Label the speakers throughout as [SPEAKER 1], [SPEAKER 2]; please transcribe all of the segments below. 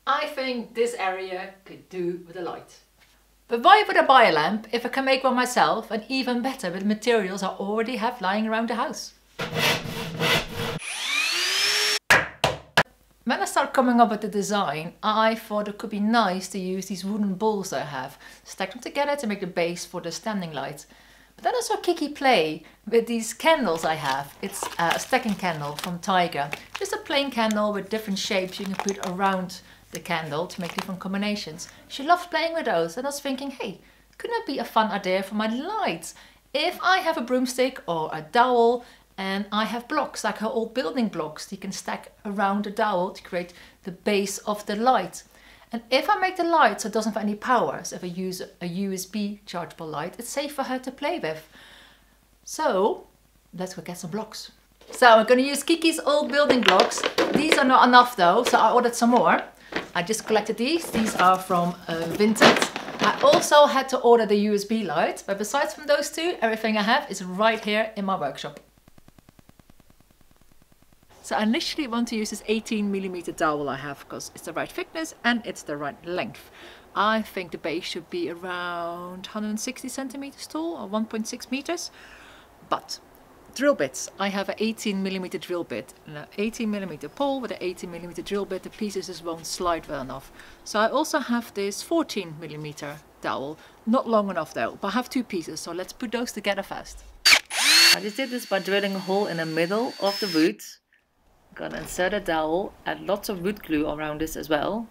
[SPEAKER 1] I think this area could do with a light. But why would I buy a lamp if I can make one myself, and even better with materials I already have lying around the house? When I started coming up with the design, I thought it could be nice to use these wooden balls I have, stack them together to make the base for the standing light. But then I saw Kiki play with these candles I have. It's a stacking candle from Tiger. Just a plain candle with different shapes you can put around the candle to make different combinations. She loves playing with those, and I was thinking, hey, couldn't it be a fun idea for my lights? If I have a broomstick or a dowel and I have blocks, like her old building blocks, you can stack around the dowel to create the base of the light. And if I make the light so it doesn't have any power, so if I use a USB chargeable light, it's safe for her to play with. So let's go get some blocks. So I'm going to use Kiki's old building blocks. These are not enough though, so I ordered some more. I just collected these. These are from Vinted. I also had to order the USB light, but besides from those two, everything I have is right here in my workshop. So I initially want to use this 18mm dowel I have because it's the right thickness and it's the right length. I think the base should be around 160 centimeters tall or 1.6 meters. But drill bits. I have an 18mm drill bit and an 18mm pole with an 18mm drill bit. The pieces just won't slide well enough. So I also have this 14mm dowel. Not long enough though, but I have two pieces, so let's put those together fast. I just did this by drilling a hole in the middle of the wood. Gonna insert a dowel, add lots of wood glue around this as well,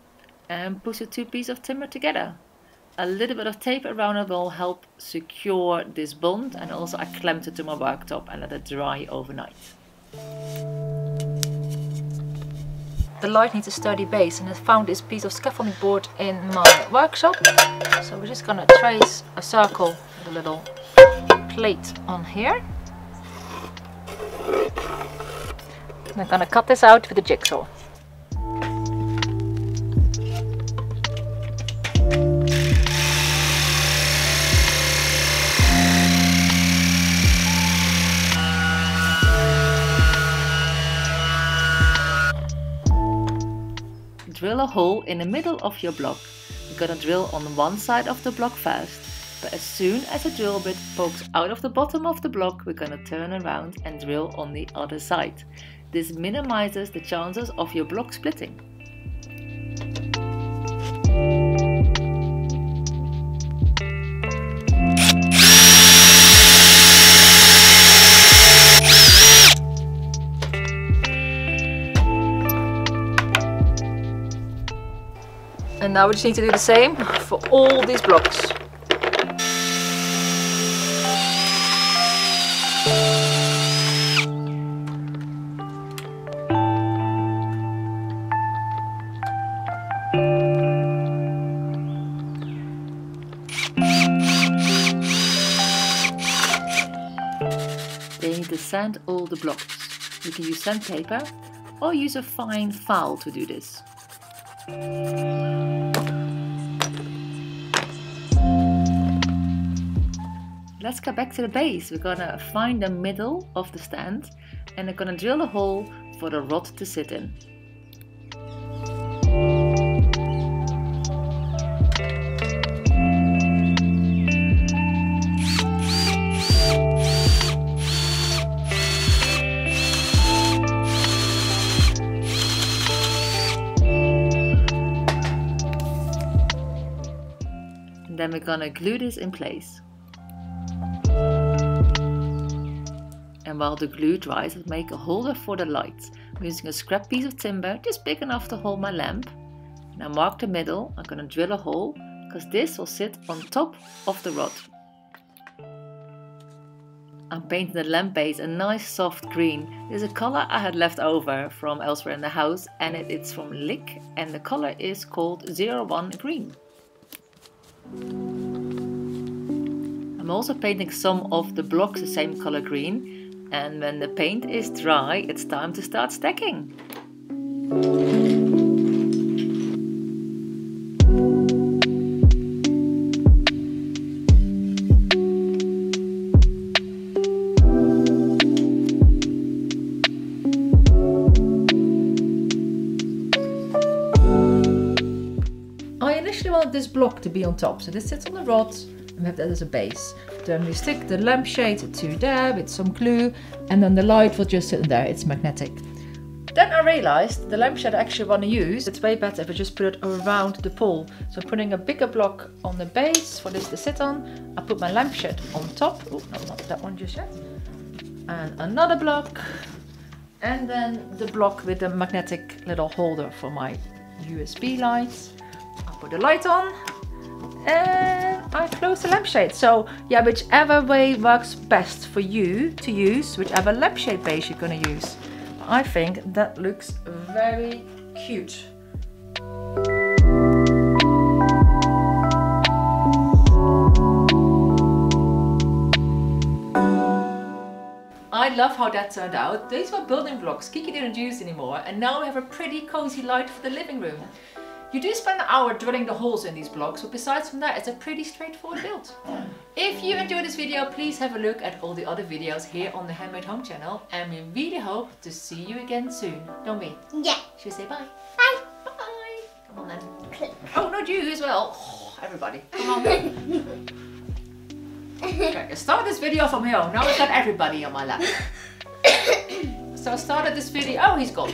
[SPEAKER 1] and push the two pieces of timber together. A little bit of tape around it will help secure this bond, and also I clamped it to my worktop and let it dry overnight. The light needs a sturdy base, and I found this piece of scaffolding board in my workshop. So we're just gonna trace a circle with a little plate on here. I'm going to cut this out with a jigsaw. Drill a hole in the middle of your block. You're going to drill on one side of the block first, but as soon as the drill bit pokes out of the bottom of the block, we're going to turn around and drill on the other side. This minimizes the chances of your block splitting. And now we just need to do the same for all these blocks. Then you need to sand all the blocks. You can use sandpaper or use a fine file to do this. Let's go back to the base. We're gonna find the middle of the stand and we're gonna drill a hole for the rod to sit in. Then we're gonna glue this in place. And while the glue dries, I'll make a holder for the light. I'm using a scrap piece of timber, just big enough to hold my lamp. And I mark the middle. I'm gonna drill a hole, because this will sit on top of the rod. I'm painting the lamp base a nice soft green. This is a color I had left over from elsewhere in the house, and it's from Lick, and the color is called 01 Green. I'm also painting some of the blocks the same color green, and when the paint is dry, it's time to start stacking. initially wanted this block to be on top. So this sits on the rod and we have that as a base. Then we stick the lampshade to there with some glue and then the light will just sit in there. It's magnetic. Then I realized the lampshade I actually want to use, it's way better if I just put it around the pole. So I'm putting a bigger block on the base for this to sit on. I put my lampshade on top. Oh, no, not that one just yet. And another block. And then the block with the magnetic little holder for my USB lights. I'll put the light on. And I close the lampshade. So yeah, whichever way works best for you to use, whichever lampshade base you're going to use. I think that looks very cute. I love how that turned out. These were building blocks Kiki didn't use anymore, and now we have a pretty cozy light for the living room. You do spend an hour drilling the holes in these blocks, but besides from that, it's a pretty straightforward build. If you enjoyed this video, please have a look at all the other videos here on the Handmade Home channel, and we really hope to see you again soon, don't we?
[SPEAKER 2] Yeah.
[SPEAKER 1] Should we say bye?
[SPEAKER 2] Bye.
[SPEAKER 1] Bye. Come on then. Oh, not you as well. Oh, everybody, come on. Okay, I started this video from here. Now I've got everybody on my lap. So I started this video. Oh, he's gone.